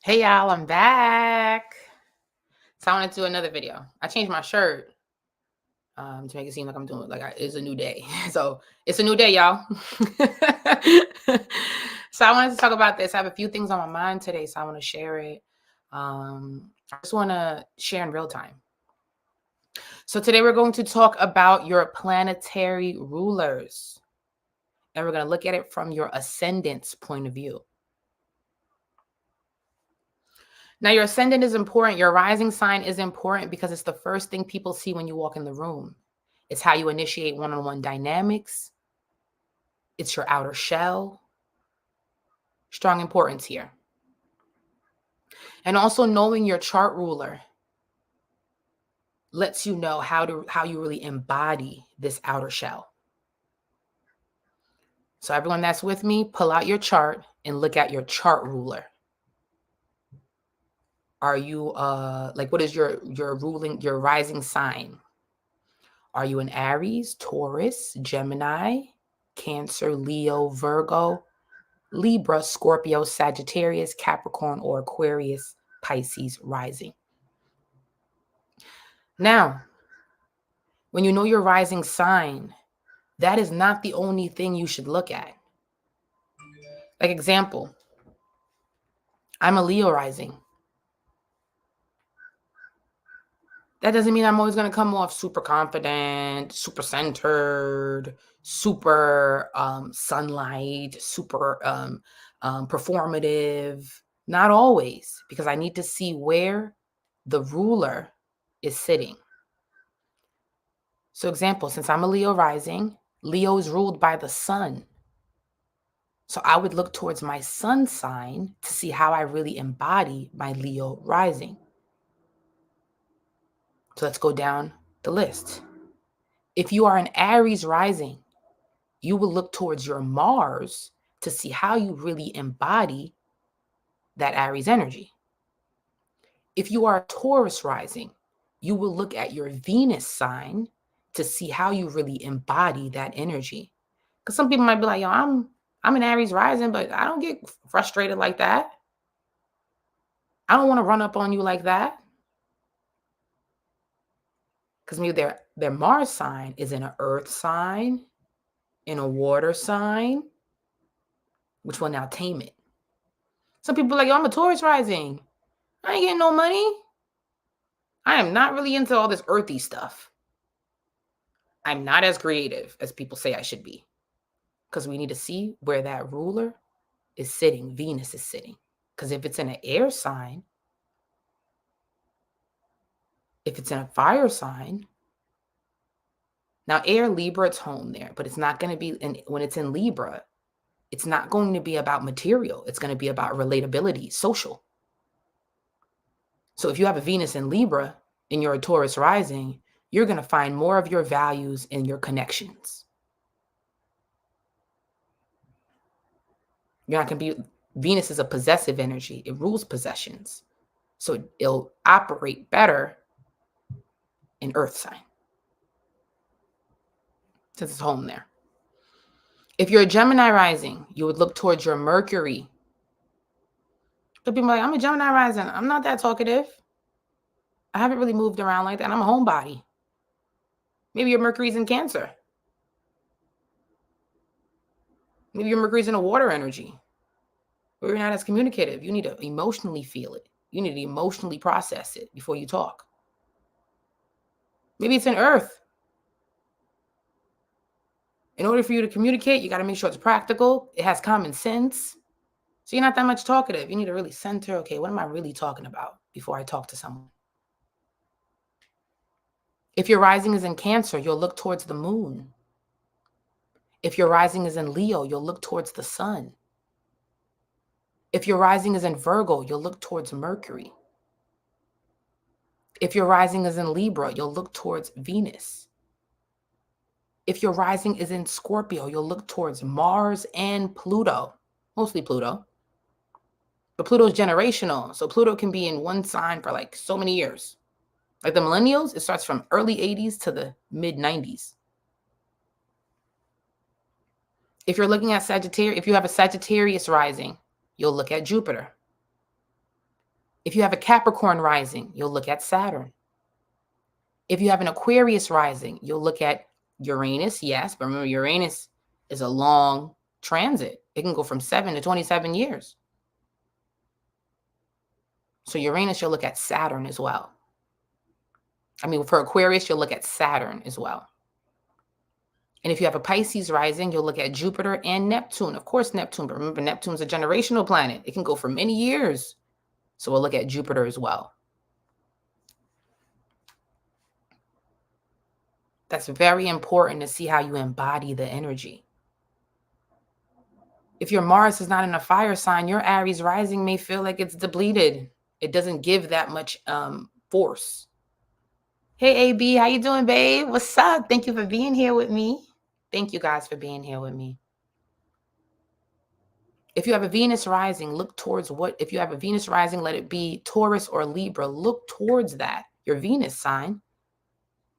Hey y'all, I'm back. So I wanted to do another video. I changed my shirt to make it seem like I'm doing it's a new day. So it's a new day, y'all. So I wanted to talk about this. I have a few things on my mind today, so I want to share it. I just want to share in real time. So today we're going to talk about your planetary rulers, and we're going to look at it from your ascendant's point of view. Now, your ascendant is important. Your rising sign is important because it's the first thing people see when you walk in the room. It's how you initiate one-on-one dynamics. It's your outer shell. Strong importance here. And also knowing your chart ruler lets you know how you really embody this outer shell. So everyone that's with me, pull out your chart and look at your chart ruler. Are you what is your rising sign? Are you an Aries, Taurus, Gemini, Cancer, Leo, Virgo, Libra, Scorpio, Sagittarius, Capricorn, or Aquarius, Pisces rising? Now, when you know your rising sign, that is not the only thing you should look at. Like example, I'm a Leo rising. That doesn't mean I'm always going to come off super confident, super centered, super sunlight, super performative. Not always, because I need to see where the ruler is sitting. So example, since I'm a Leo rising, Leo is ruled by the sun. So I would look towards my sun sign to see how I really embody my Leo rising. So let's go down the list. If you are an Aries rising, you will look towards your Mars to see how you really embody that Aries energy. If you are a Taurus rising, you will look at your Venus sign to see how you really embody that energy. Because some people might be like, yo, I'm an Aries rising, but I don't get frustrated like that. I don't want to run up on you like that. Because maybe their Mars sign is in an earth sign, in a water sign, which will now tame it. Some people are like, yo, I'm a Taurus rising. I ain't getting no money. I am not really into all this earthy stuff. I'm not as creative as people say I should be. Because we need to see where that ruler is sitting, Venus is sitting. Because if it's in an air sign, if it's in a fire sign, now air, Libra, it's home there, but it's not going to be, when it's in Libra, it's not going to be about material. It's going to be about relatability, social. So if you have a Venus in Libra and you're a Taurus rising, you're going to find more of your values in your connections. You're not going to be, Venus is a possessive energy. It rules possessions. So it'll operate better in Earth sign, since it's home there. If you're a Gemini rising, you would look towards your Mercury. But people are like, I'm a Gemini rising. I'm not that talkative. I haven't really moved around like that. I'm a homebody. Maybe your Mercury's in Cancer. Maybe your Mercury's in a water energy, where you're not as communicative. You need to emotionally feel it. You need to emotionally process it before you talk. Maybe it's in Earth. In order for you to communicate, you got to make sure it's practical. It has common sense. So you're not that much talkative. You need to really center, okay, what am I really talking about before I talk to someone? If your rising is in Cancer, you'll look towards the moon. If your rising is in Leo, you'll look towards the sun. If your rising is in Virgo, you'll look towards Mercury. If your rising is in Libra, you'll look towards Venus. If your rising is in Scorpio, you'll look towards Mars and Pluto, mostly Pluto. But Pluto is generational, so Pluto can be in one sign for like so many years. Like the millennials, it starts from early 80s to the mid 90s. If you're looking at Sagittarius, if you have a Sagittarius rising, you'll look at Jupiter. If you have a Capricorn rising, you'll look at Saturn. If you have an Aquarius rising, you'll look at Uranus, yes, but remember Uranus is a long transit. It can go from 7 to 27 years. So Uranus, you'll look at Saturn as well. I mean, for Aquarius, you'll look at Saturn as well. And if you have a Pisces rising, you'll look at Jupiter and Neptune. Of course, Neptune, but remember, Neptune's a generational planet. It can go for many years. So we'll look at Jupiter as well. That's very important to see how you embody the energy. If your Mars is not in a fire sign, your Aries rising may feel like it's depleted. It doesn't give that much force. Hey, AB, how you doing, babe? What's up? Thank you for being here with me. Thank you guys for being here with me. If you have a Venus rising, look towards if you have a Venus rising, let it be Taurus or Libra. Look towards that, your Venus sign,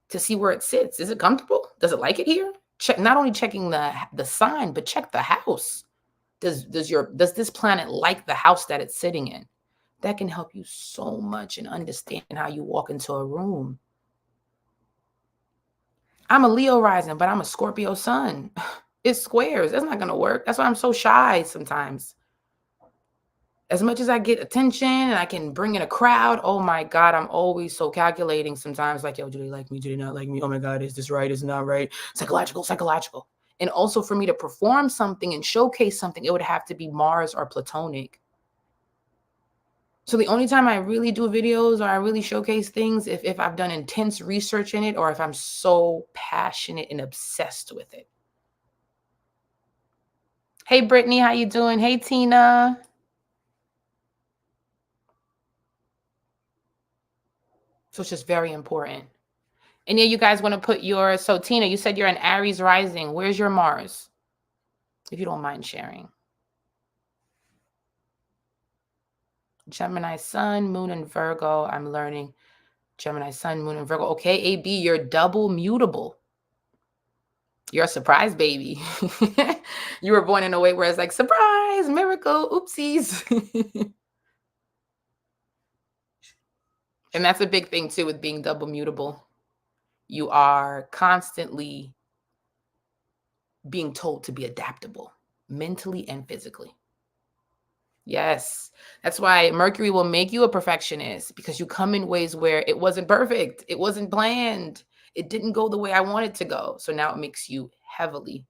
to see where it sits. Is it comfortable? Does it like it here? Check, not only checking the sign, but check the house. Does this planet like the house that it's sitting in? That can help you so much in understanding how you walk into a room. I'm a Leo rising, but I'm a Scorpio sun. It's squares. That's not going to work. That's why I'm so shy sometimes. As much as I get attention and I can bring in a crowd, oh my God, I'm always so calculating sometimes. Like, yo, do they like me? Do they not like me? Oh my God, is this right? Is it not right? Psychological. And also for me to perform something and showcase something, it would have to be Mars or Platonic. So the only time I really do videos or I really showcase things if I've done intense research in it or if I'm so passionate and obsessed with it. Hey, Brittany, how you doing? Hey, Tina. So it's just very important. And yeah, you guys want to put so Tina, you said you're an Aries rising. Where's your Mars? If you don't mind sharing. Gemini sun, moon, and Virgo. I'm learning Gemini sun, moon, and Virgo. Okay, AB, you're double mutable. You're a surprise baby. You were born in a way where it's like, surprise, miracle, oopsies. And that's a big thing too with being double mutable. You are constantly being told to be adaptable, mentally and physically. Yes. That's why Mercury will make you a perfectionist, because you come in ways where it wasn't perfect. It wasn't planned. It didn't go the way I wanted to go. So now it makes you heavily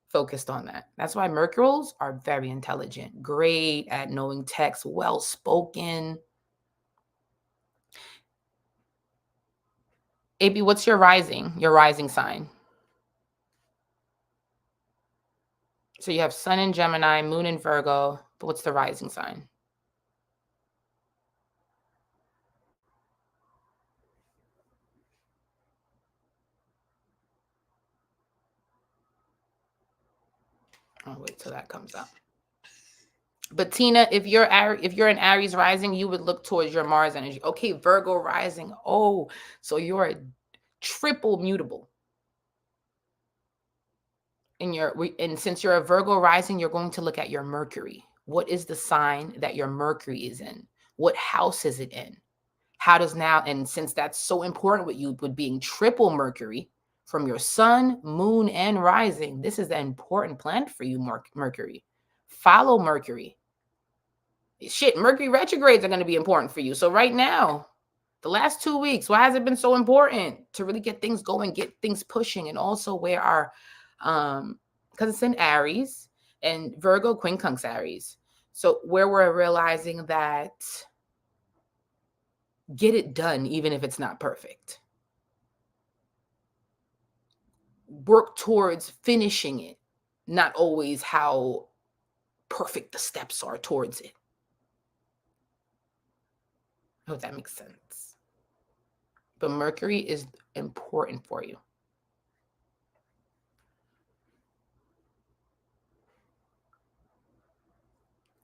focused on that. That's why Mercurials are very intelligent, great at knowing text, well-spoken. AB, what's your rising sign? So you have sun in Gemini, moon in Virgo, but what's the rising sign? I'll wait till that comes up. But Tina, if you're an Aries rising, you would look towards your Mars energy. Okay, Virgo rising. Oh, so you're a triple mutable. And since you're a Virgo rising, you're going to look at your Mercury. What is the sign that your Mercury is in? What house is it in? And since that's so important with you, with being triple Mercury from your sun, moon, and rising, this is an important planet for you, Mercury. Follow Mercury. Shit, Mercury retrogrades are going to be important for you. So right now, the last 2 weeks, why has it been so important to really get things going, get things pushing? And also where our, because it's in Aries and Virgo quincunx Aries. So where we're realizing that get it done, even if it's not perfect. Work towards finishing it, not always how perfect the steps are towards it. I hope that makes sense. But Mercury is important for you.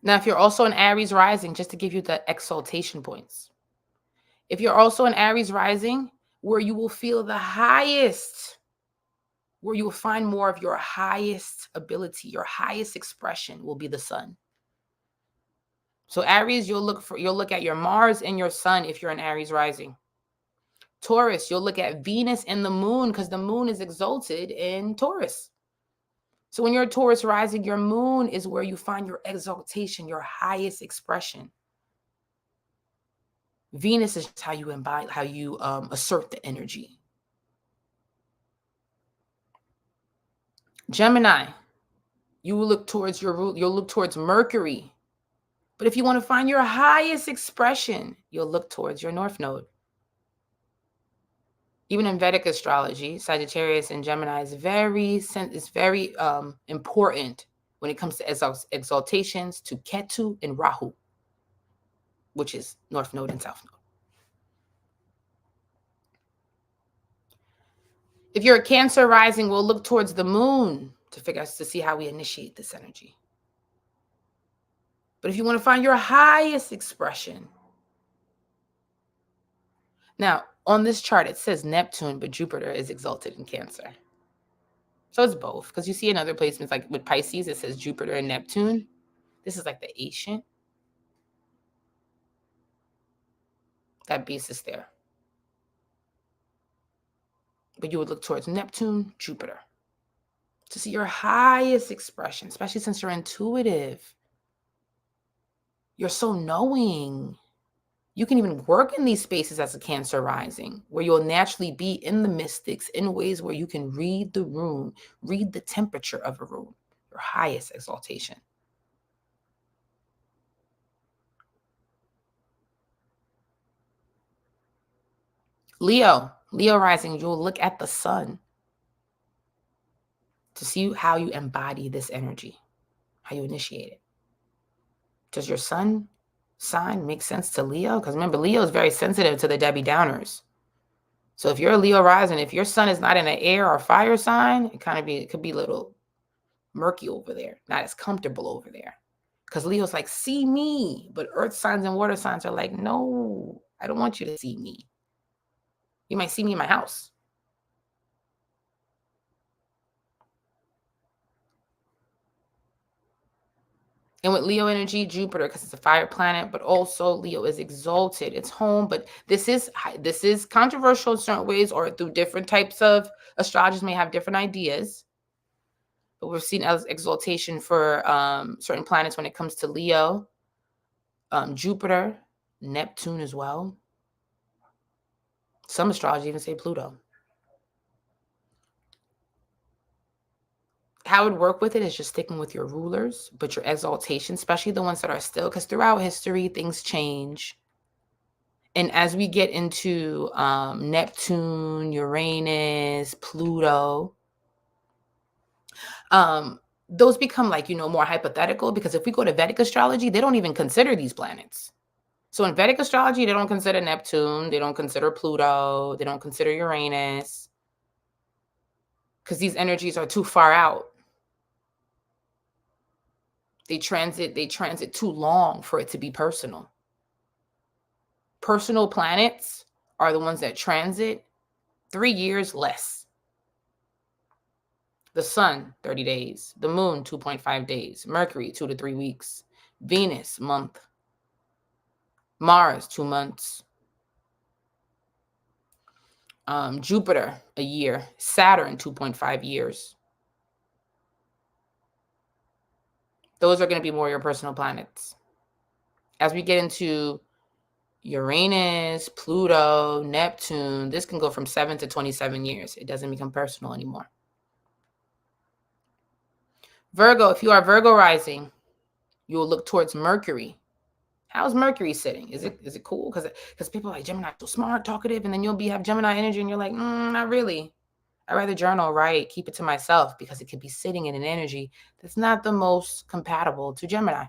Now, if you're also an Aries rising, just to give you the exaltation points. If you're also an Aries rising, where you will feel the highest, where you will find more of your highest ability, your highest expression will be the sun. So Aries, you'll look at your Mars and your Sun if you're an Aries rising. Taurus, you'll look at Venus and the moon because the moon is exalted in Taurus. So when you're a Taurus rising, your moon is where you find your exaltation, your highest expression. Venus is how you embody, how you assert the energy. Gemini, you'll look towards Mercury. But if you want to find your highest expression, you'll look towards your North Node. Even in Vedic astrology, Sagittarius and Gemini is very important when it comes to exaltations to Ketu and Rahu, which is North Node and South Node. If you're a Cancer rising, we'll look towards the moon to see how we initiate this energy. But if you want to find your highest expression, now on this chart it says Neptune, but Jupiter is exalted in Cancer. So it's both, because you see in other placements, like with Pisces, it says Jupiter and Neptune. This is like the ancient. That basis there. But you would look towards Neptune, Jupiter to see your highest expression, especially since you're intuitive. You're so knowing. You can even work in these spaces as a Cancer rising, where you'll naturally be in the mystics in ways where you can read the room, read the temperature of a room, your highest exaltation. Leo rising, you'll look at the sun to see how you embody this energy, how you initiate it. Does your sun sign make sense to Leo? Because remember, Leo is very sensitive to the Debbie Downers. So if you're a Leo rising, if your sun is not in an air or fire sign, it could be a little murky over there, not as comfortable over there. Because Leo's like, see me. But earth signs and water signs are like, no, I don't want you to see me. You might see me in my house. And with Leo energy, Jupiter, because it's a fire planet, but also Leo is exalted. It's home, but this is controversial in certain ways, or through different types of astrologers may have different ideas. But we've seen exaltation for certain planets when it comes to Leo, Jupiter, Neptune as well. Some astrology even say Pluto. How it would work with it is just sticking with your rulers, but your exaltation, especially the ones that are still, because throughout history, things change. And as we get into Neptune, Uranus, Pluto, those become more hypothetical, because if we go to Vedic astrology, they don't even consider these planets. So in Vedic astrology, they don't consider Neptune, they don't consider Pluto, they don't consider Uranus, because these energies are too far out. They transit too long for it to be personal. Personal planets are the ones that transit 3 years less. The sun, 30 days. The moon, 2.5 days. Mercury, 2 to 3 weeks. Venus, month. Mars, 2 months. Jupiter, a year. Saturn, 2.5 years. Those are going to be more your personal planets. As we get into Uranus, Pluto, Neptune, this can go from 7 to 27 years. It doesn't become personal anymore. Virgo, if you are Virgo rising, you will look towards Mercury. How's Mercury sitting? Is it cool? Because people are like, Gemini, so smart, talkative, and then you'll have Gemini energy, and you're like, not really. I'd rather journal, write, keep it to myself, because it could be sitting in an energy that's not the most compatible to Gemini.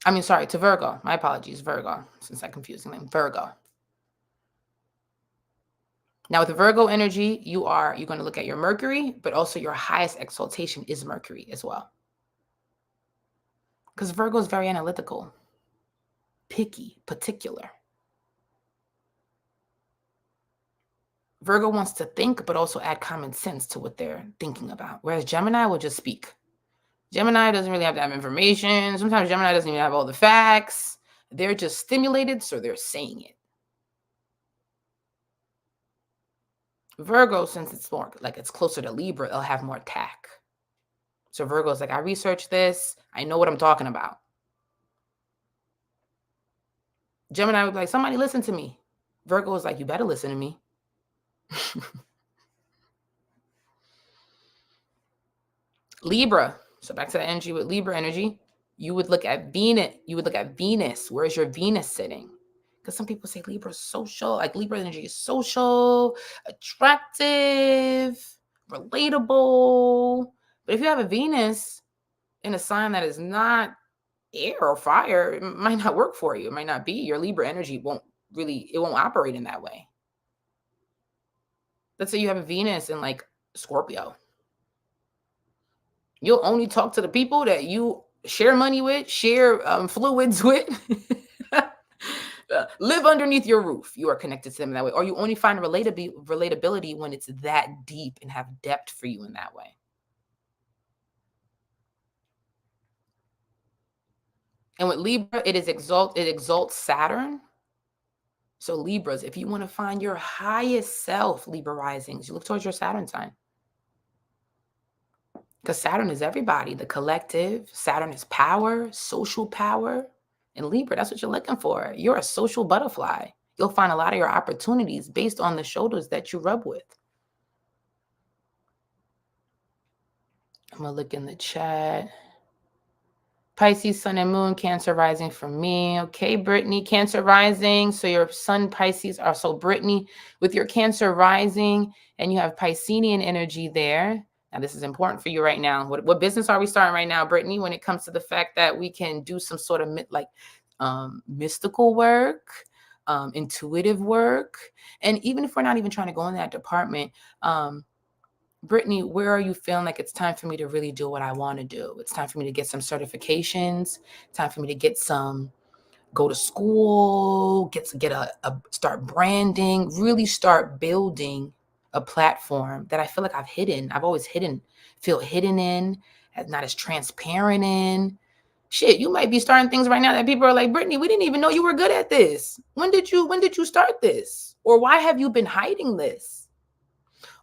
To Virgo. My apologies, Virgo, since I'm confusing them. Virgo. Now with the Virgo energy, you're going to look at your Mercury, but also your highest exaltation is Mercury as well. Because Virgo is very analytical, picky, particular. Virgo wants to think, but also add common sense to what they're thinking about. Whereas Gemini will just speak. Gemini doesn't really have to have information. Sometimes Gemini doesn't even have all the facts. They're just stimulated, so they're saying it. Virgo, since it's more like it's closer to Libra, it'll have more tact. So Virgo's like, I researched this. I know what I'm talking about. Gemini would be like, somebody listen to me. Virgo is like, you better listen to me. Libra. So back to the energy with Libra energy. You would look at Venus. Where's your Venus sitting? Because some people say Libra's social. Like Libra energy is social, attractive, relatable. But if you have a Venus in a sign that is not air or fire, it might not work for you. It might not be. Your Libra energy won't operate in that way. Let's say you have a Venus in like Scorpio. You'll only talk to the people that you share money with, share fluids with, live underneath your roof. You are connected to them that way. Or you only find relatability when it's that deep and have depth for you in that way. And with Libra, it exalts Saturn. So Libras, if you want to find your highest self, Libra risings, you look towards your Saturn sign. Because Saturn is everybody, the collective. Saturn is power, social power. And Libra, that's what you're looking for. You're a social butterfly. You'll find a lot of your opportunities based on the shoulders that you rub with. I'm going to look in the chat. Pisces, Sun and Moon, Cancer rising for me. Okay, Brittany, Cancer rising. So your Sun Pisces are so Brittany with your Cancer rising and you have Piscean energy there. Now, this is important for you right now. What business are we starting right now, Brittany, when it comes to the fact that we can do some sort of mystical work, intuitive work? And even if we're not even trying to go in that department, Brittany, where are you feeling like it's time for me to really do what I want to do? It's time for me to get some certifications. It's time for me to go to school, start branding, really start building a platform that I feel like I've always feel hidden in, not as transparent in. Shit, you might be starting things right now that people are like, Brittany, we didn't even know you were good at this. When did you start this? Or why have you been hiding this?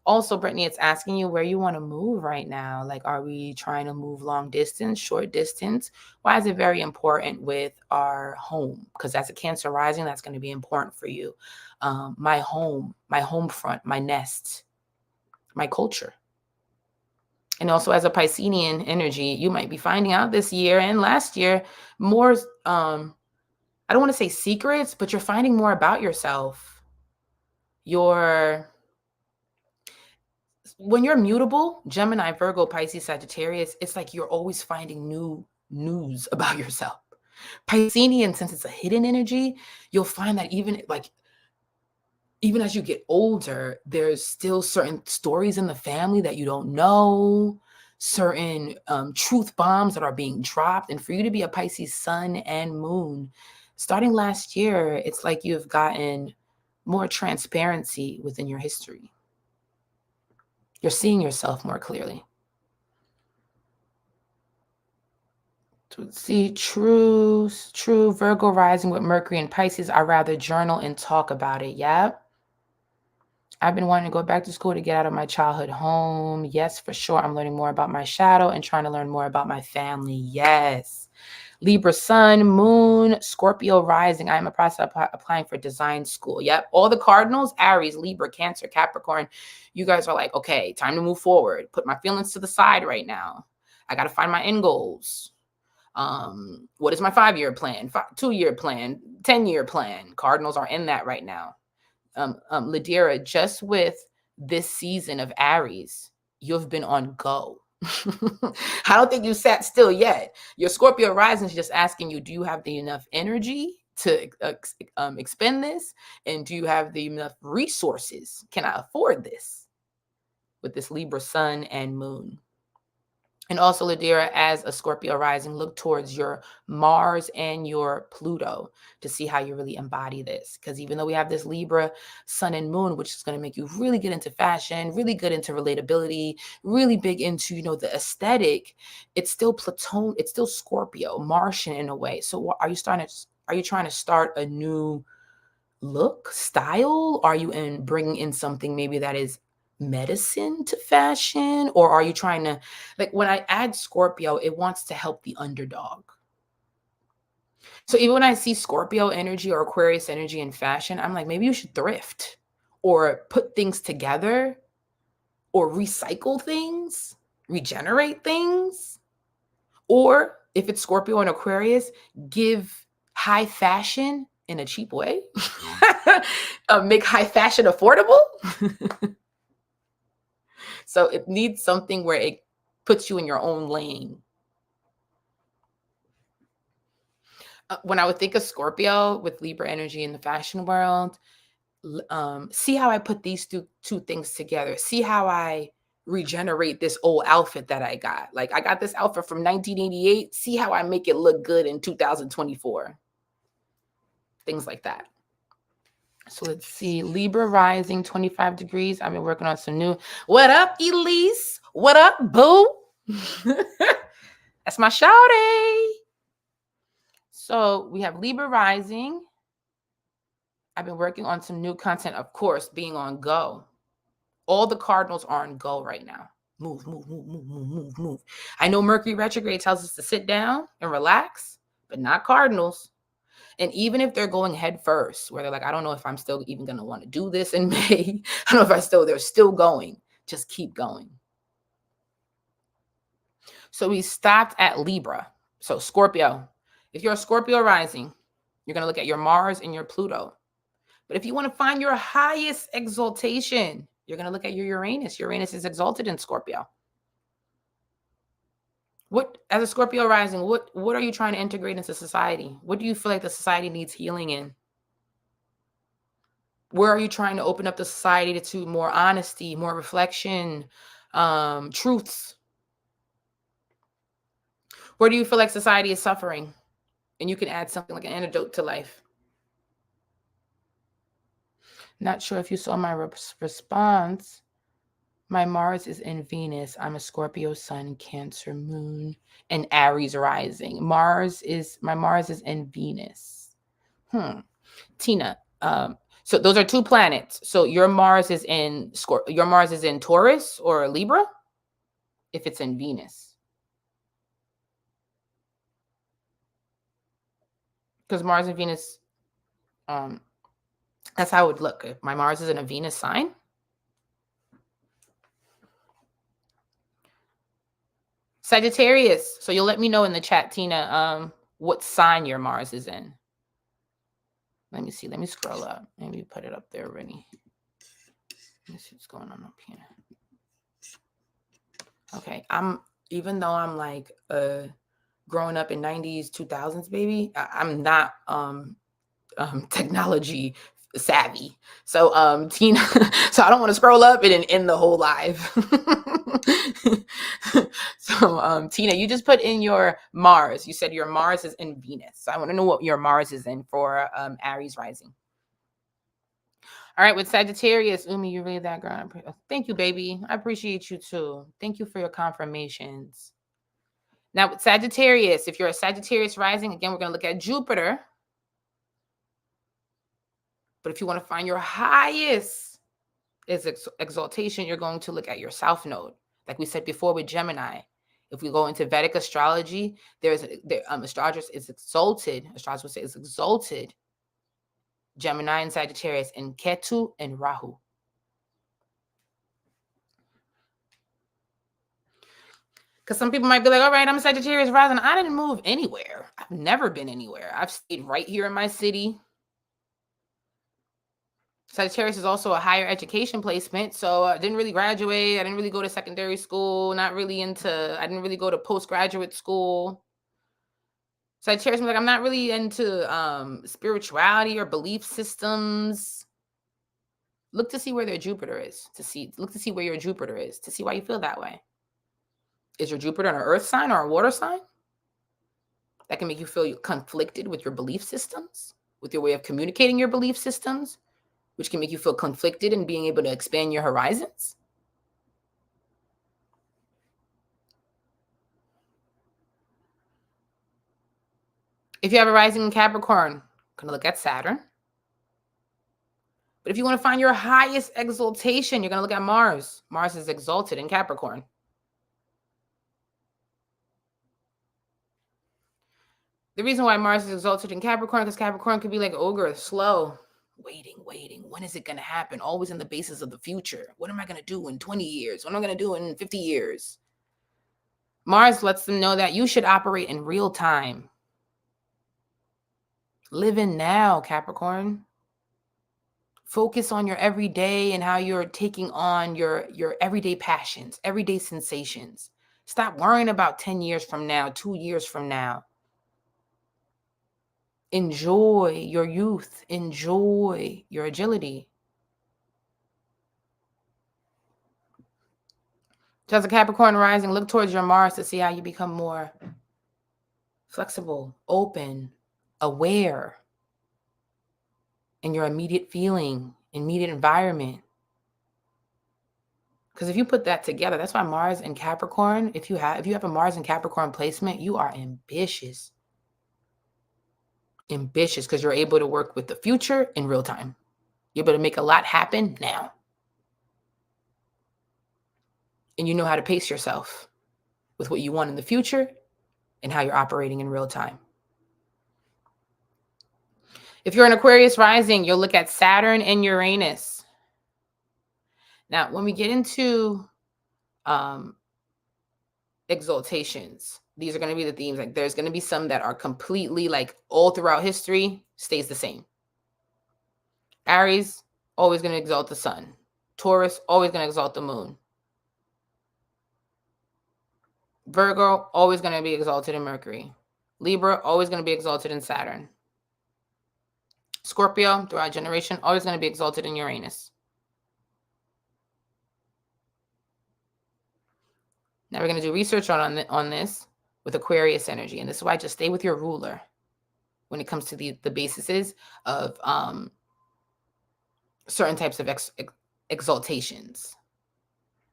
Also, Brittany, it's asking you where you want to move right now. Like, are we trying to move long distance, short distance? Why is it very important with our home? Because as a Cancer rising, that's going to be important for you. My home front, my nest, my culture. And also as a Piscean energy, you might be finding out this year and last year more, I don't want to say secrets, but you're finding more about yourself. When you're mutable, Gemini, Virgo, Pisces, Sagittarius, it's like you're always finding new news about yourself. Piscean, since it's a hidden energy, you'll find that even as you get older, there's still certain stories in the family that you don't know, certain truth bombs that are being dropped. And for you to be a Pisces sun and moon, starting last year, it's like you've gotten more transparency within your history. You're seeing yourself more clearly. See, true Virgo rising with Mercury and Pisces. I rather journal and talk about it. Yep. I've been wanting to go back to school to get out of my childhood home. Yes, for sure. I'm learning more about my shadow and trying to learn more about my family. Yes. Libra sun, moon, Scorpio rising. I am a process of applying for design school. Yep. All the cardinals, Aries, Libra, Cancer, Capricorn. You guys are like, okay, time to move forward. Put my feelings to the side right now. I got to find my end goals. What is my 5-year plan, 2-year plan, 10-year plan? Cardinals are in that right now. Ladira, just with this season of Aries, you've been on go. I don't think you sat still yet. Your Scorpio rising is just asking you, do you have the enough energy to expend this? And do you have the enough resources? Can I afford this? With this Libra sun and moon. And also, Ladera, as a Scorpio rising, look towards your Mars and your Pluto to see how you really embody this. Because even though we have this Libra sun and moon, which is going to make you really get into fashion, really good into relatability, really big into, the aesthetic, it's still Platon, it's still Scorpio, Martian in a way. So are you trying to start a new look, style? Are you bringing in something maybe that is medicine to fashion? Or are you trying to, like, when I add Scorpio, it wants to help the underdog. So even when I see Scorpio energy or Aquarius energy in fashion, I'm like, maybe you should thrift or put things together or recycle things, regenerate things. Or if it's Scorpio and Aquarius, give high fashion in a cheap way. Make high fashion affordable. So it needs something where it puts you in your own lane. When I would think of Scorpio with Libra energy in the fashion world, see how I put these two things together. See how I regenerate this old outfit that I got. Like, I got this outfit from 1988. See how I make it look good in 2024. Things like that. So let's see. Libra rising 25 degrees. I've been working on some new. What up, Elise? What up, boo? That's my shawty. So we have Libra rising. I've been working on some new content, of course, being on go. All the cardinals are on go right now. Move, move, move, move, move, move, move. I know Mercury retrograde tells us to sit down and relax, but not cardinals. And even if they're going head first, where they're like, I don't know if I'm still even going to want to do this in May. I don't know if they're still going. Just keep going. So we stopped at Libra. So Scorpio. If you're a Scorpio rising, you're going to look at your Mars and your Pluto. But if you want to find your highest exaltation, you're going to look at your Uranus. Uranus is exalted in Scorpio. As a Scorpio rising, what are you trying to integrate into society? What do you feel like the society needs healing in? Where are you trying to open up the society to more honesty, more reflection, truths? Where do you feel like society is suffering? And you can add something like an antidote to life. Not sure if you saw my response. My Mars is in Venus. I'm a Scorpio sun, Cancer moon, and Aries rising. My Mars is in Venus. Tina, so those are two planets. So your Mars is in Taurus or Libra if it's in Venus. Because Mars and Venus, that's how it would look. If my Mars is in a Venus sign. Sagittarius. So you'll let me know in the chat, Tina, what sign your Mars is in. Let me see. Let me scroll up. Maybe put it up there already. Let me see what's going on up here. Okay. Even though I'm like growing up in 90s, 2000s, baby, I'm not technology savvy. So Tina, so I don't want to scroll up and end the whole live. So Tina, you just put in your Mars. You said your Mars is in Venus. So I want to know what your Mars is in for Aries rising. All right, with Sagittarius, Umi, you're really that girl. Thank you, baby. I appreciate you too. Thank you for your confirmations. Now with Sagittarius, if you're a Sagittarius rising, again, we're going to look at Jupiter. But if you want to find your highest exaltation, you're going to look at your South Node. Like we said before with Gemini. If we go into Vedic astrology, astrologers is exalted. Astrologers would say it's exalted. Gemini and Sagittarius and Ketu and Rahu. Because some people might be like, all right, I'm a Sagittarius rising. I didn't move anywhere. I've never been anywhere. I've stayed right here in my city. Sagittarius is also a higher education placement. So I didn't really graduate. I didn't really go to secondary school. I didn't really go to postgraduate school. Sagittarius is like, I'm not really into spirituality or belief systems. Look to see where their Jupiter is. Look to see where your Jupiter is to see why you feel that way. Is your Jupiter an earth sign or a water sign? That can make you feel conflicted with your belief systems, with your way of communicating your belief systems, which can make you feel conflicted in being able to expand your horizons. If you have a rising in Capricorn, going to look at Saturn. But if you want to find your highest exaltation, you're going to look at Mars. Mars is exalted in Capricorn. The reason why Mars is exalted in Capricorn, because Capricorn could be like ogre, slow, waiting. When is it going to happen? Always in the basis of the future. What am I going to do in 20 years? What am I going to do in 50 years? Mars lets them know that you should operate in real time. Live in now, Capricorn. Focus on your everyday and how you're taking on your everyday passions, everyday sensations. Stop worrying about 10 years from now, 2 years from now. Enjoy your youth. Enjoy your agility. So as a Capricorn rising, look towards your Mars to see how you become more flexible, open, aware in your immediate feeling, immediate environment. Because if you put that together, that's why Mars and Capricorn, if you have a Mars and Capricorn placement, you are ambitious. Ambitious because you're able to work with the future in real time. You're able to make a lot happen now. And you know how to pace yourself with what you want in the future and how you're operating in real time. If you're an Aquarius rising, you'll look at Saturn and Uranus. Now, when we get into exaltations, these are going to be the themes. Like there's going to be some that are completely like all throughout history stays the same. Aries, always going to exalt the sun. Taurus, always going to exalt the moon. Virgo, always going to be exalted in Mercury. Libra, always going to be exalted in Saturn. Scorpio, throughout generation, always going to be exalted in Uranus. Now we're going to do research on this with Aquarius energy. And this is why I just stay with your ruler when it comes to the bases of certain types of exaltations.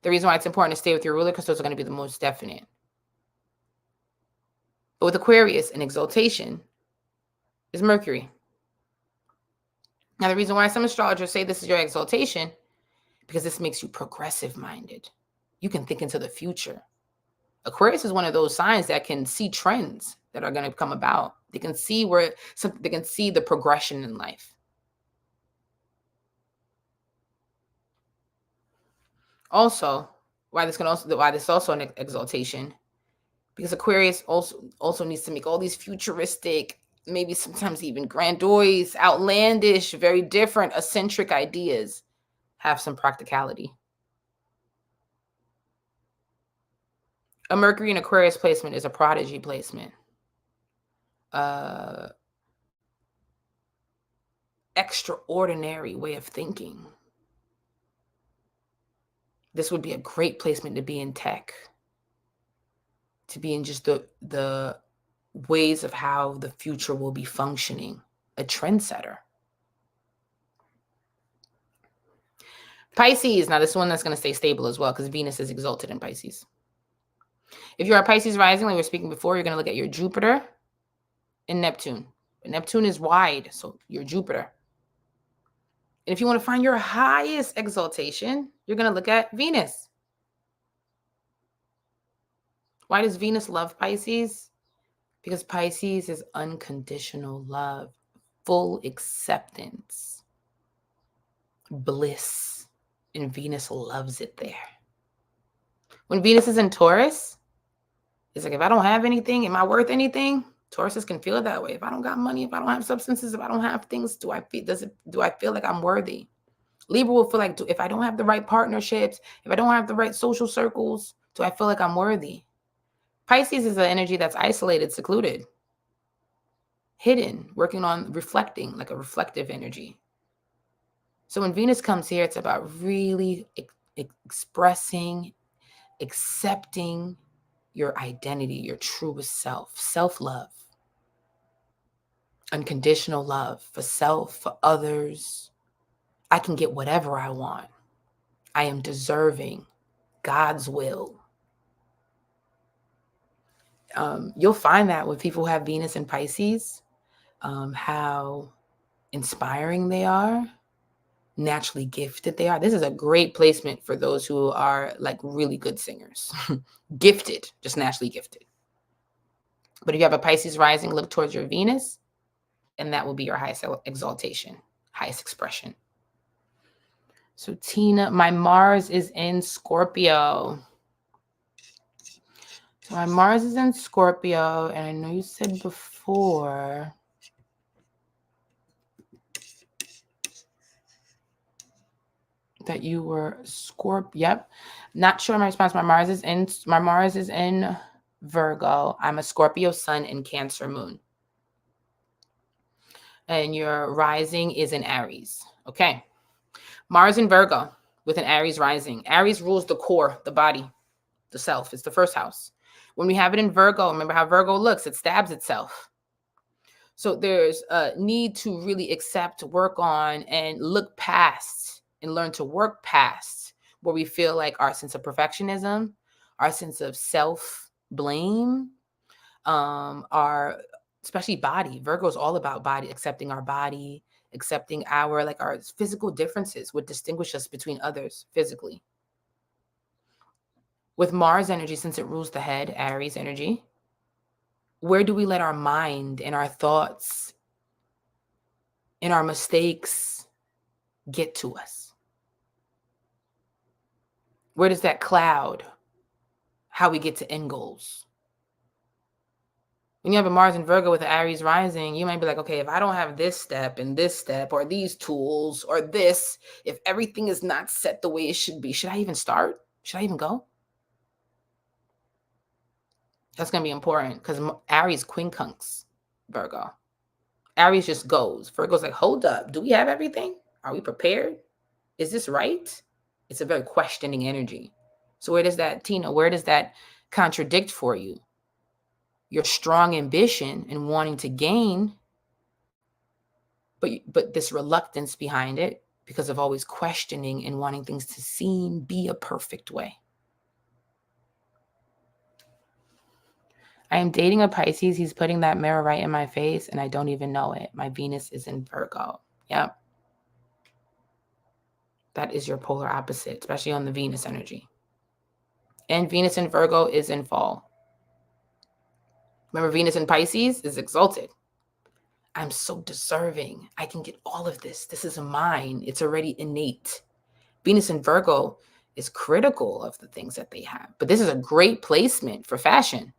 The reason why it's important to stay with your ruler because those are going to be the most definite. But with Aquarius, an exaltation is Mercury. Now, the reason why some astrologers say this is your exaltation, because this makes you progressive-minded. You can think into the future. Aquarius is one of those signs that can see trends that are going to come about. They can see they can see the progression in life. Also, why this is also an exaltation, because Aquarius also needs to make all these futuristic, maybe sometimes even grandiose, outlandish, very different, eccentric ideas have some practicality. A Mercury in Aquarius placement is a prodigy placement. Extraordinary way of thinking. This would be a great placement to be in tech, to be in just the ways of how the future will be functioning, a trendsetter. Pisces, now this one that's going to stay stable as well because Venus is exalted in Pisces. If you're a Pisces rising, like we were speaking before, you're going to look at your Jupiter and Neptune. Neptune is wide, so your Jupiter. And if you want to find your highest exaltation, you're going to look at Venus. Why does Venus love Pisces? Because Pisces is unconditional love, full acceptance, bliss, and Venus loves it there. When Venus is in Taurus, it's like, if I don't have anything, am I worth anything? Tauruses can feel it that way. If I don't got money, if I don't have substances, if I don't have things, do I feel like I'm worthy? Libra will feel like, if I don't have the right partnerships, if I don't have the right social circles, do I feel like I'm worthy? Pisces is an energy that's isolated, secluded, hidden, working on reflecting, like a reflective energy. So when Venus comes here, it's about really expressing, accepting, your identity, your truest self, self-love, unconditional love for self, for others. I can get whatever I want. I am deserving. God's will. You'll find that with people who have Venus in Pisces, how inspiring they are, naturally gifted they are. This is a great placement for those who are like really good singers. Gifted, just naturally gifted. But if you have a Pisces rising, look towards your Venus, and that will be your highest exaltation, highest expression. So Tina, my Mars is in Scorpio. So my Mars is in Scorpio, and I know you said before that you were Scorpio. Yep. Not sure my response. My Mars is in Virgo. I'm a Scorpio sun and Cancer moon. And your rising is in Aries. Okay. Mars in Virgo with an Aries rising. Aries rules the core, the body, the self. It's the first house. When we have it in Virgo, remember how Virgo looks, it stabs itself. So there's a need to really accept, work on, and look past and learn to work past where we feel like our sense of perfectionism, our sense of self-blame, our especially body. Virgo is all about body, accepting our body, accepting our physical differences, what distinguish us between others physically. With Mars energy, since it rules the head, Aries energy, where do we let our mind and our thoughts and our mistakes get to us? Where does that cloud how we get to end goals? When you have a Mars and Virgo with an Aries rising, you might be like, okay, if I don't have this step and this step or these tools or this, if everything is not set the way it should be, should I even start? Should I even go? That's going to be important because Aries quincunx Virgo. Aries just goes. Virgo's like, hold up. Do we have everything? Are we prepared? Is this right? It's a very questioning energy. So where does that, Tina, where does that contradict for you? Your strong ambition and wanting to gain, but this reluctance behind it because of always questioning and wanting things to be a perfect way. I am dating a Pisces. He's putting that mirror right in my face and I don't even know it. My Venus is in Virgo. Yep. That is your polar opposite, especially on the Venus energy. And Venus in Virgo is in fall. Remember, Venus in Pisces is exalted. I'm so deserving. I can get all of this. This is mine. It's already innate. Venus in Virgo is critical of the things that they have. But this is a great placement for fashion.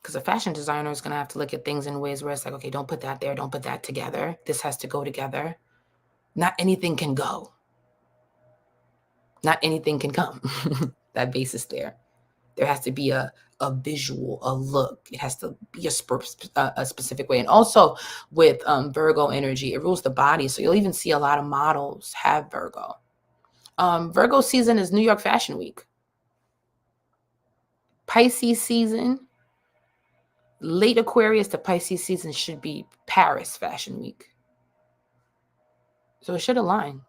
Because a fashion designer is going to have to look at things in ways where it's like, okay, don't put that there. Don't put that together. This has to go together. Not anything can go. Not anything can come. That base is there. There has to be a visual, a look. It has to be a specific way. And also with Virgo energy, it rules the body. So you'll even see a lot of models have Virgo. Virgo season is New York Fashion Week. Pisces season, late Aquarius to Pisces season should be Paris Fashion Week. So it should align.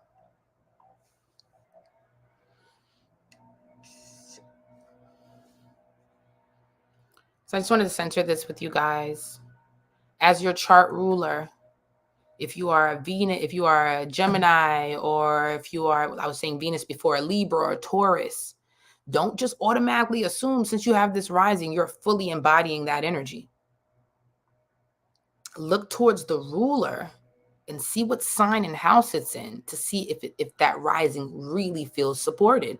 So I just wanted to center this with you guys. As your chart ruler, if you are a Venus, if you are a Gemini, or if you are, I was saying Venus before, a Libra or a Taurus, don't just automatically assume since you have this rising, you're fully embodying that energy. Look towards the ruler and see what sign and house it's in to see if that rising really feels supported.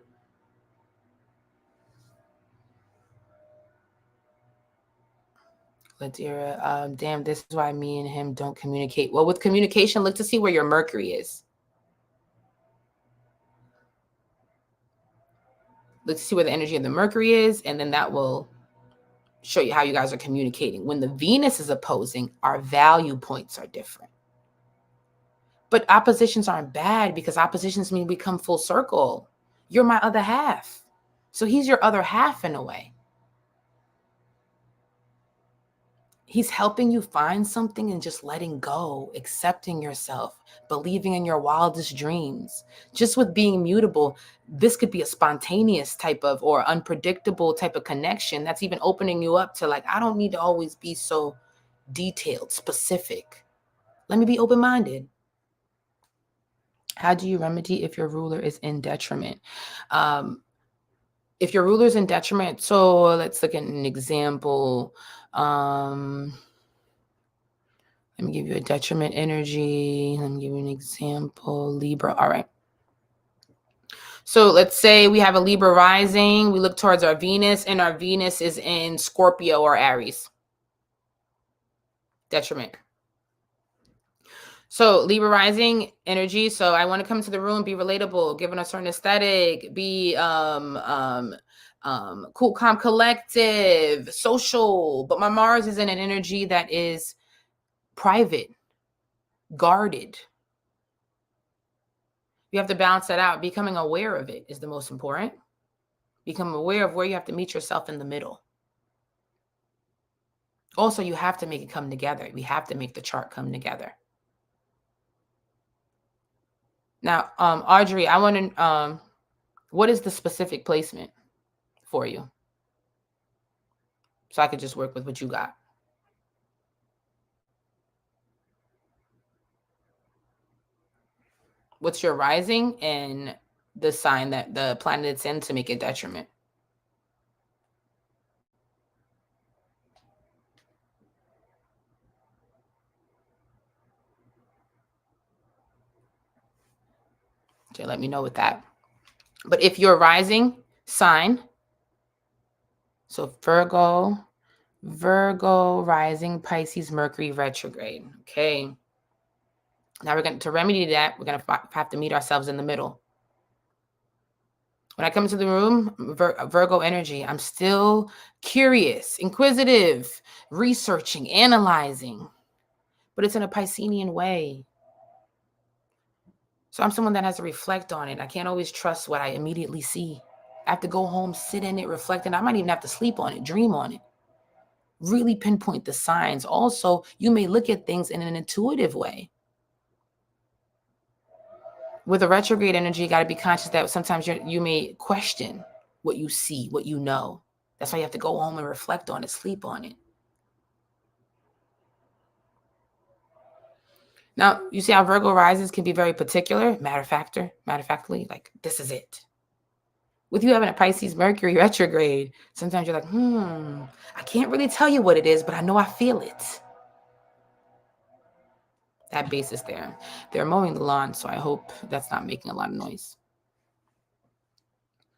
Ladira, damn, this is why me and him don't communicate. Well, with communication, look to see where your Mercury is. Look to see where the energy of the Mercury is, and then that will show you how you guys are communicating. When the Venus is opposing, our value points are different. But oppositions aren't bad because oppositions mean we come full circle. You're my other half. So he's your other half in a way. He's helping you find something and just letting go, accepting yourself, believing in your wildest dreams. Just with being mutable, this could be a spontaneous type of or unpredictable type of connection that's even opening you up to like, I don't need to always be so detailed, specific. Let me be open-minded. How do you remedy if your ruler is in detriment? If your ruler is in detriment, so let's look at an example. Let me give you a detriment energy. Let me give you an example. Libra. All right. So let's say we have a Libra rising. We look towards our Venus, and our Venus is in Scorpio or Aries. Detriment. So Libra rising energy. So I want to come to the room, be relatable, given a certain aesthetic, be cool, calm, collective, social. But my Mars is in an energy that is private, guarded. You have to balance that out. Becoming aware of it is the most important. Become aware of where you have to meet yourself in the middle. Also, you have to make it come together. We have to make the chart come together. Now, Audrey, I want to, what is the specific placement for you? So I could just work with what you got. What's your rising and the sign that the planet it's in to make it detriment? Okay, let me know with that. But if you're rising sign, so Virgo, rising, Pisces, Mercury retrograde. Okay. Now we're going to remedy that. We're going to have to meet ourselves in the middle. When I come into the room, Virgo energy, I'm still curious, inquisitive, researching, analyzing, but it's in a Piscean way. So I'm someone that has to reflect on it. I can't always trust what I immediately see. I have to go home, sit in it, reflect, and I might even have to sleep on it, dream on it. Really pinpoint the signs. Also, you may look at things in an intuitive way. With a retrograde energy, you got to be conscious that sometimes you may question what you see, what you know. That's why you have to go home and reflect on it, sleep on it. Now, you see how Virgo risings can be very particular, matter of factly, like this is it. With you having a Pisces Mercury retrograde, sometimes you're like, I can't really tell you what it is, but I know I feel it. That base is there. They're mowing the lawn, so I hope that's not making a lot of noise.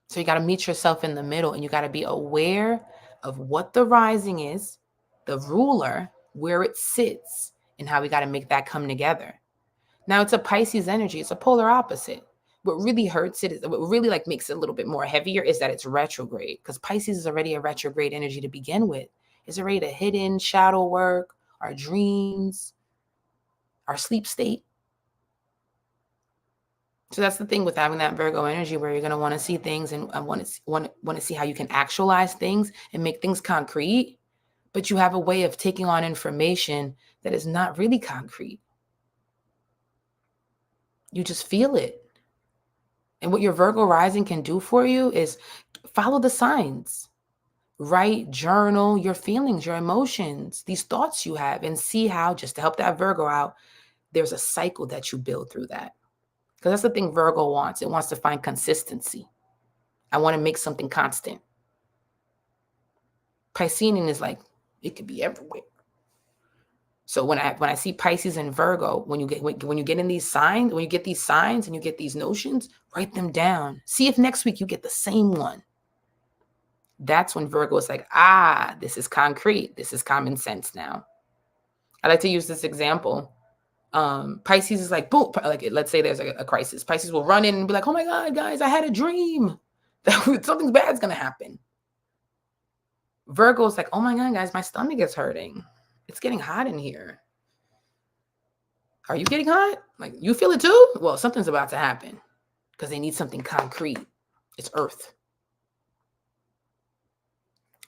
So you got to meet yourself in the middle, and you got to be aware of what the rising is, the ruler, where it sits, and how we got to make that come together. Now it's a Pisces energy. It's a polar opposite. What really hurts it is what really like makes it a little bit more heavier is that it's retrograde, because Pisces is already a retrograde energy to begin with. It's already the hidden shadow work, our dreams, our sleep state. So that's the thing with having that Virgo energy, where you're going to want to see things and want to see how you can actualize things and make things concrete, but you have a way of taking on information that is not really concrete. You just feel it. And what your Virgo rising can do for you is follow the signs. Write, journal your feelings, your emotions, these thoughts you have, and see how, just to help that Virgo out, there's a cycle that you build through that. Because that's the thing Virgo wants. It wants to find consistency. I want to make something constant. Piscean is like, it could be everywhere. So when I see Pisces and Virgo, when you get in these signs, when you get these signs and you get these notions, write them down. See if next week you get the same one. That's when Virgo is like, this is concrete. This is common sense now. I like to use this example. Pisces is like, boom, like let's say there's a crisis. Pisces will run in and be like, oh my God, guys, I had a dream that something bad's going to happen. Virgo is like, oh my God, guys, my stomach is hurting. It's getting hot in here. Are you getting hot? Like, you feel it too? Well, something's about to happen because they need something concrete. It's Earth.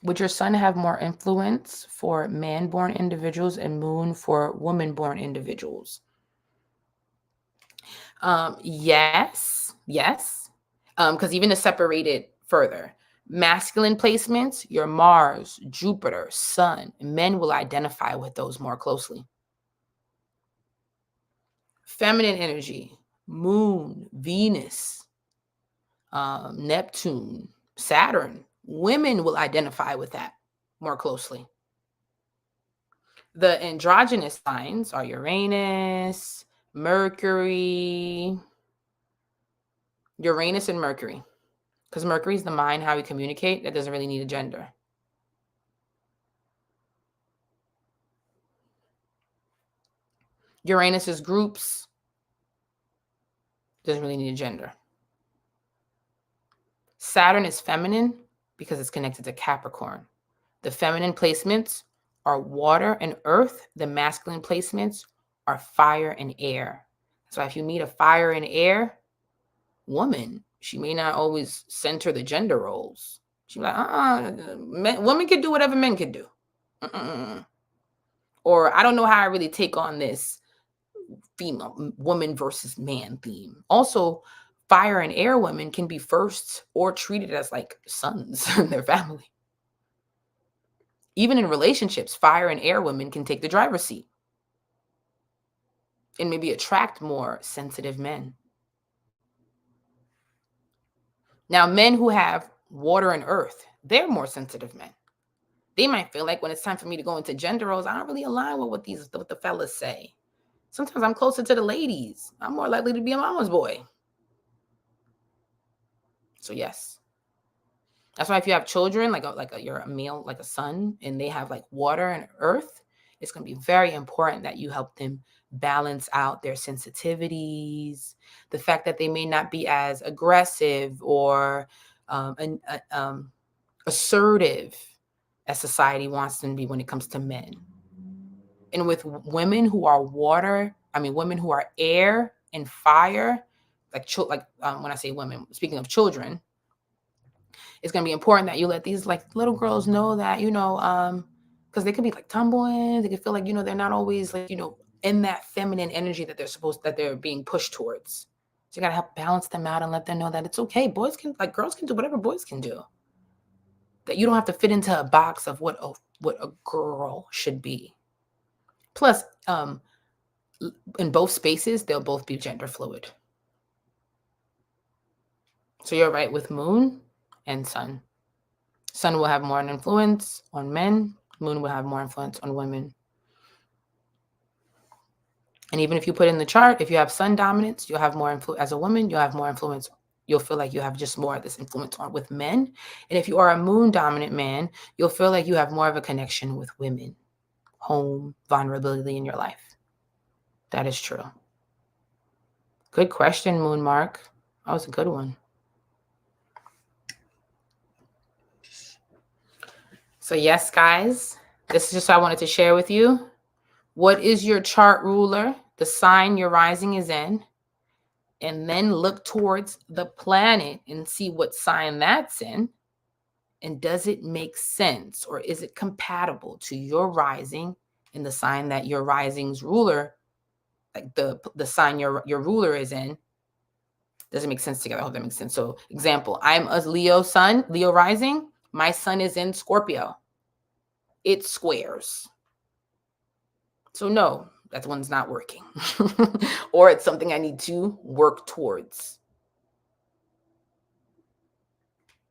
Would your sun have more influence for man-born individuals and moon for woman-born individuals? Yes. Because even to separate it further, masculine placements, your Mars, Jupiter, Sun, men will identify with those more closely. Feminine energy, Moon, Venus, Neptune, Saturn, women will identify with that more closely. The androgynous signs are Uranus, Mercury, Uranus and Mercury. Because Mercury is the mind, how we communicate. That doesn't really need a gender. Uranus is groups. Doesn't really need a gender. Saturn is feminine because it's connected to Capricorn. The feminine placements are water and earth. The masculine placements are fire and air. So if you meet a fire and air woman, she may not always center the gender roles. She's like, women can do whatever men can do. Or I don't know how I really take on this female woman versus man theme. Also, fire and air women can be first or treated as like sons in their family. Even in relationships, fire and air women can take the driver's seat and maybe attract more sensitive men. Now, men who have water and earth, they're more sensitive men. They might feel like when it's time for me to go into gender roles, I don't really align with what the fellas say. Sometimes I'm closer to the ladies. I'm more likely to be a mama's boy. So yes. That's why if you have children, you're a male, like a son, and they have like water and earth, it's going to be very important that you help them balance out their sensitivities, the fact that they may not be as aggressive or assertive as society wants them to be when it comes to men. And with women who are women who are air and fire, when I say women, speaking of children, it's going to be important that you let these like little girls know that, because they could be like tomboys. They could feel like, they're not always like, in that feminine energy that they're being pushed towards. So you got to help balance them out and let them know that it's okay. Girls can do whatever boys can do. That you don't have to fit into a box of what a girl should be. Plus, in both spaces, they'll both be gender fluid. So you're right with moon and sun. Sun will have more influence on men. Moon will have more influence on women. And even if you put in the chart, if you have sun dominance, you'll have more influence. As a woman, you'll have more influence. You'll feel like you have just more of this influence with men. And if you are a moon dominant man, you'll feel like you have more of a connection with women, home, vulnerability in your life. That is true. Good question, Moon Mark. That was a good one. So yes, guys, this is just what I wanted to share with you. What is your chart ruler? The sign your rising is in. And then look towards the planet and see what sign that's in. And does it make sense, or is it compatible to your rising and the sign that your rising's ruler, like the sign your ruler is in? Does it make sense together? I hope that makes sense. So example, I'm a Leo sun, Leo rising. My sun is in Scorpio. It squares. So no, that one's not working. Or it's something I need to work towards.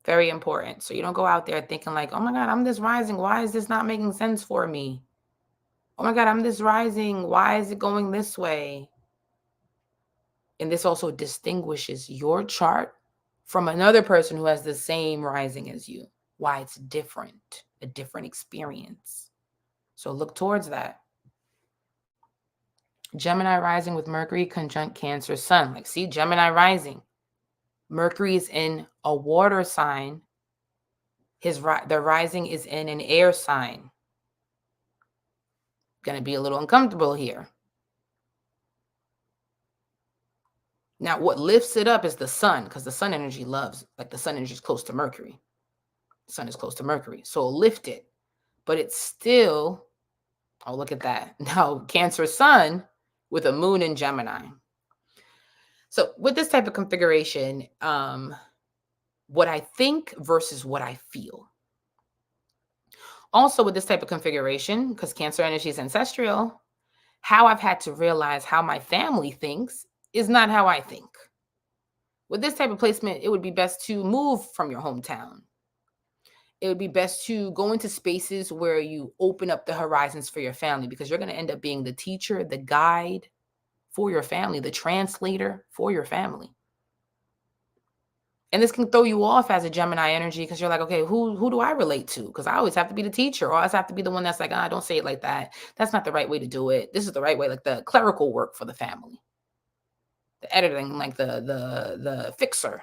Very important. So you don't go out there thinking like, oh my God, I'm this rising. Why is this not making sense for me? Oh my God, I'm this rising. Why is it going this way? And this also distinguishes your chart from another person who has the same rising as you. Why it's different, a different experience. So look towards that. Gemini rising with Mercury conjunct Cancer sun. Like, see, Gemini rising. Mercury is in a water sign. The rising is in an air sign. Going to be a little uncomfortable here. Now, what lifts it up is the sun, because the sun energy the sun energy is close to Mercury. Sun is close to Mercury, so it'll lift it. But it's still, oh, look at that. Now, Cancer Sun with a moon in Gemini. So with this type of configuration, what I think versus what I feel. Also with this type of configuration, because Cancer energy is ancestral, how I've had to realize how my family thinks is not how I think. With this type of placement, it would be best to move from your hometown. It would be best to go into spaces where you open up the horizons for your family, because you're going to end up being the teacher, the guide for your family, the translator for your family. And this can throw you off as a Gemini energy, because you're like, okay, who do I relate to? Because I always have to be the teacher, or I always have to be the one that's like, don't say it like that. That's not the right way to do it. This is the right way, like the clerical work for the family. The editing, like the fixer.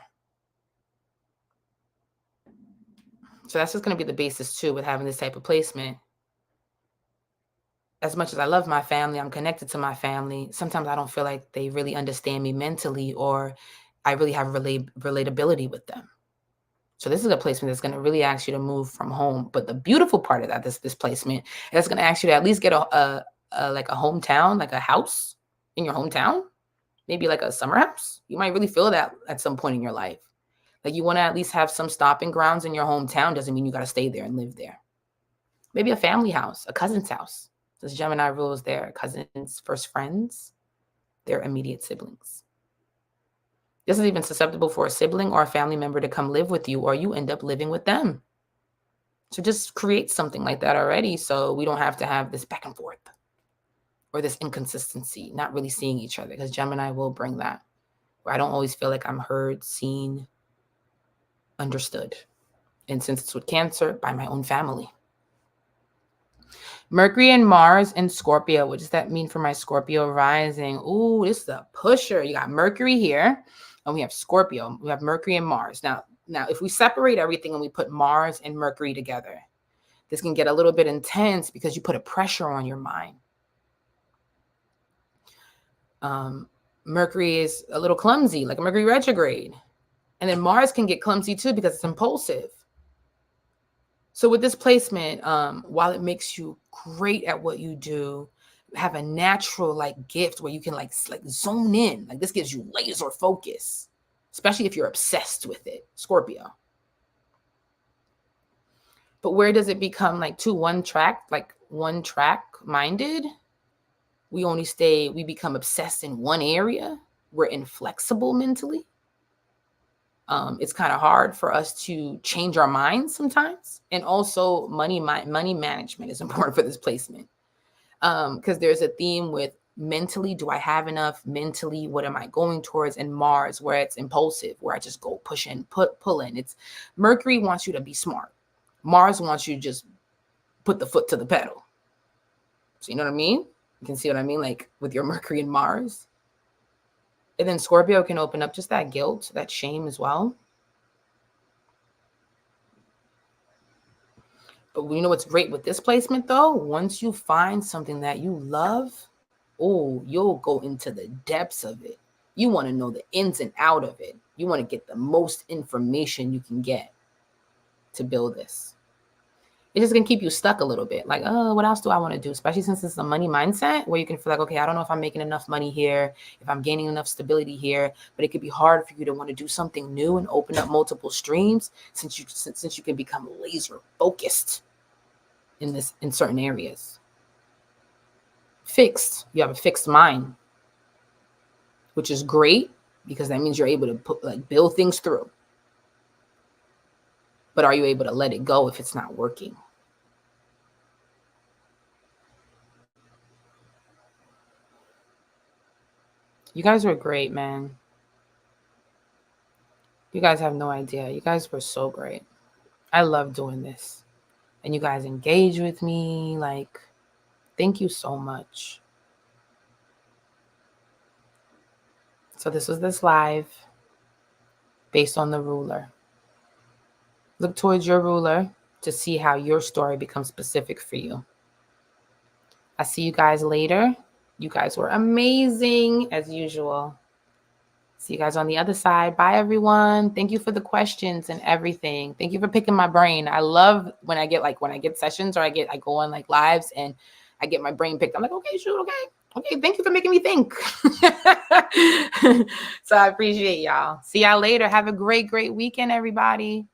So that's just going to be the basis too with having this type of placement. As much as I love my family, I'm connected to my family. Sometimes I don't feel like they really understand me mentally, or I really have relatability with them. So this is a placement that's going to really ask you to move from home. But the beautiful part of that, this placement, is going to ask you to at least get a like a hometown, like a house in your hometown, maybe like a summer house. You might really feel that at some point in your life. Like you want to at least have some stopping grounds in your hometown. Doesn't mean you got to stay there and live there. Maybe a family house, a cousin's house. This Gemini rules their cousins, first friends, their immediate siblings. This is even susceptible for a sibling or a family member to come live with you, or you end up living with them. So just create something like that already, so we don't have to have this back and forth or this inconsistency, not really seeing each other, because Gemini will bring that, where I don't always feel like I'm heard, seen, understood. And since it's with Cancer, by my own family. Mercury and Mars in Scorpio. What does that mean for my Scorpio rising? Ooh, this is a pusher. You got Mercury here, and we have Scorpio. We have Mercury and Mars. Now, if we separate everything and we put Mars and Mercury together, this can get a little bit intense because you put a pressure on your mind. Mercury is a little clumsy, like a Mercury retrograde. And then Mars can get clumsy too because it's impulsive. So with this placement, while it makes you great at what you do, have a natural like gift where you can like zone in. Like this gives you laser focus, especially if you're obsessed with it, Scorpio. But where does it become like one track minded? We become obsessed in one area. We're inflexible mentally. It's kind of hard for us to change our minds sometimes. And also money management is important for this placement. Because there's a theme with mentally, do I have enough? Mentally, what am I going towards? And Mars, where it's impulsive, where I just go push in, pull in. It's Mercury wants you to be smart. Mars wants you to just put the foot to the pedal. So you know what I mean? You can see what I mean, like with your Mercury and Mars. And then Scorpio can open up just that guilt, that shame as well. But you know what's great with this placement though? Once you find something that you love, you'll go into the depths of it. You want to know the ins and out of it. You want to get the most information you can get to build this. It's just going to keep you stuck a little bit. Like, what else do I want to do? Especially since it's a money mindset where you can feel like, okay, I don't know if I'm making enough money here, if I'm gaining enough stability here, but it could be hard for you to want to do something new and open up multiple streams since you can become laser focused in certain areas. Fixed. You have a fixed mind, which is great because that means you're able to build things through. But are you able to let it go if it's not working? You guys were great, man. You guys have no idea. You guys were so great. I love doing this. And you guys engage with me. Like, thank you so much. So this was this live based on the ruler. Look towards your ruler to see how your story becomes specific for you. I see you guys later. You guys were amazing as usual. See you guys on the other side. Bye, everyone. Thank you for the questions and everything. Thank you for picking my brain. I love when I get sessions, or I go on like lives and I get my brain picked. I'm like, okay, shoot, okay. Thank you for making me think. So I appreciate y'all. See y'all later. Have a great, great weekend, everybody.